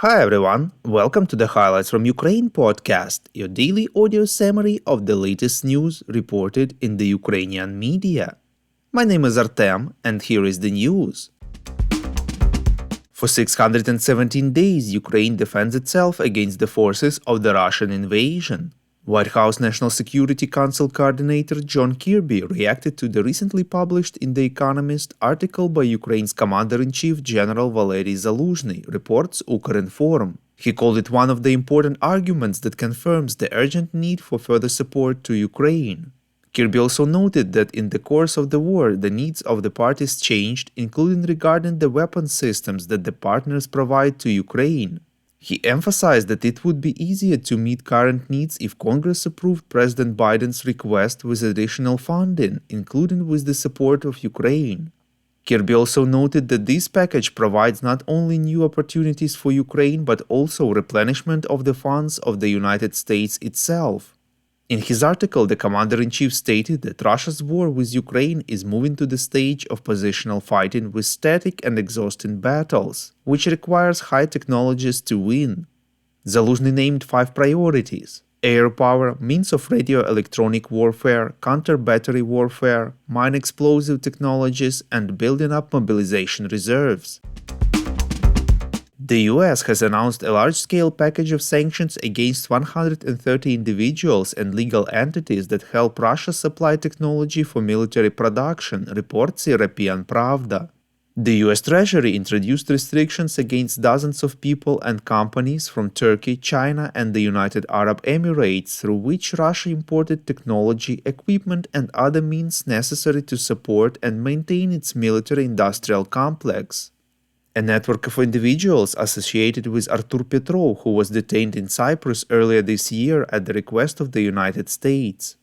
Hi everyone, welcome to the Highlights from Ukraine podcast, your daily audio summary of the latest news reported in the Ukrainian media. My name is Artem, and here is the news. For 617 days, Ukraine defends itself against the forces of the Russian invasion. White House National Security Council coordinator John Kirby reacted to the recently published in The Economist article by Ukraine's Commander-in-Chief General Valery Zaluzhny, reports Ukrinform. He called it one of the important arguments that confirms the urgent need for further support to Ukraine. Kirby also noted that in the course of the war, the needs of the parties changed, including regarding the weapon systems that the partners provide to Ukraine. He emphasized that it would be easier to meet current needs if Congress approved President Biden's request with additional funding, including with the support of Ukraine. Kirby also noted that this package provides not only new opportunities for Ukraine but also replenishment of the funds of the United States itself. In his article, the commander-in-chief stated that Russia's war with Ukraine is moving to the stage of positional fighting with static and exhausting battles, which requires high technologies to win. Zaluzhny named 5 priorities: air power, means of radio-electronic warfare, counter-battery warfare, mine-explosive technologies, and building up mobilization reserves. The US has announced a large-scale package of sanctions against 130 individuals and legal entities that help Russia supply technology for military production, reports European Pravda. The US Treasury introduced restrictions against dozens of people and companies from Turkey, China, and the United Arab Emirates through which Russia imported technology, equipment, and other means necessary to support and maintain its military-industrial complex. A network of individuals associated with Artur Petrov, who was detained in Cyprus earlier this year at the request of the United States.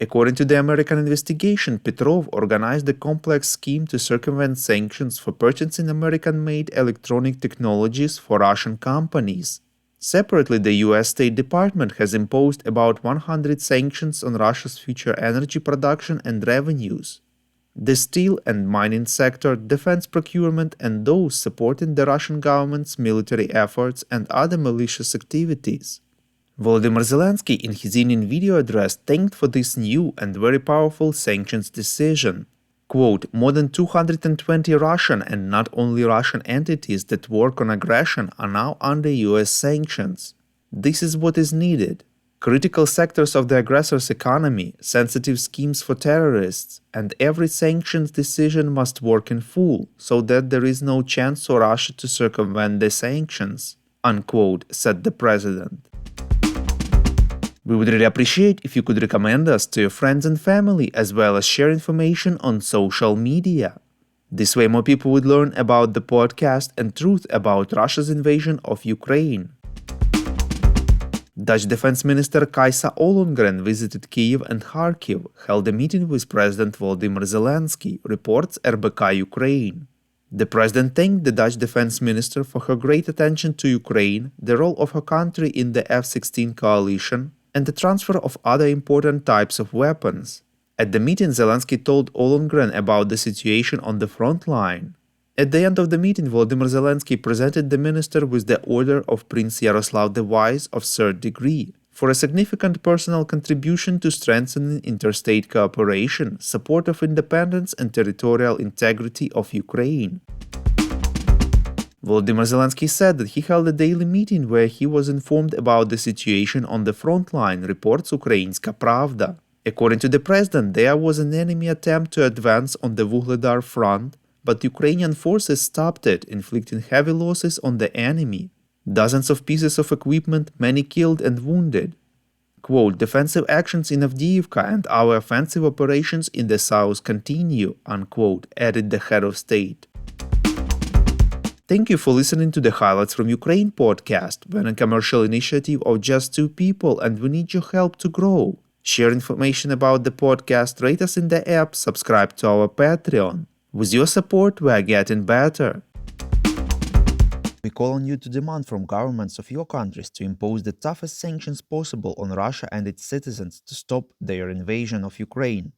According to the American investigation, Petrov organized a complex scheme to circumvent sanctions for purchasing American-made electronic technologies for Russian companies. Separately, the US State Department has imposed about 100 sanctions on Russia's future energy production and revenues. The steel and mining sector, defense procurement, and those supporting the Russian government's military efforts and other malicious activities. Volodymyr Zelensky, in his evening video address, thanked for this new and very powerful sanctions decision. Quote, "More than 220 Russian and not only Russian entities that work on aggression are now under US sanctions. This is what is needed. Critical sectors of the aggressor's economy, sensitive schemes for terrorists, and every sanctions decision must work in full, so that there is no chance for Russia to circumvent the sanctions," unquote, said the president. We would really appreciate if you could recommend us to your friends and family, as well as share information on social media. This way more people would learn about the podcast and truth about Russia's invasion of Ukraine. Dutch Defense Minister Kajsa Ollongren visited Kyiv and Kharkiv, held a meeting with President Volodymyr Zelensky, reports RBK Ukraine. The president thanked the Dutch Defense Minister for her great attention to Ukraine, the role of her country in the F-16 coalition, and the transfer of other important types of weapons. At the meeting, Zelensky told Ollongren about the situation on the front line. At the end of the meeting, Volodymyr Zelensky presented the minister with the Order of Prince Yaroslav the Wise of 3rd degree for a significant personal contribution to strengthening interstate cooperation, support of independence and territorial integrity of Ukraine. Volodymyr Zelensky said that he held a daily meeting where he was informed about the situation on the front line, reports Ukrainska Pravda. According to the president, there was an enemy attempt to advance on the Vuhledar front, but Ukrainian forces stopped it, inflicting heavy losses on the enemy. Dozens of pieces of equipment, many killed and wounded. Quote, "Defensive actions in Avdiivka and our offensive operations in the south continue," unquote, added the head of state. Thank you for listening to the Highlights from Ukraine podcast. We're a commercial initiative of just 2 people and we need your help to grow. Share information about the podcast, rate us in the app, subscribe to our Patreon. With your support, we are getting better. We call on you to demand from governments of your countries to impose the toughest sanctions possible on Russia and its citizens to stop their invasion of Ukraine.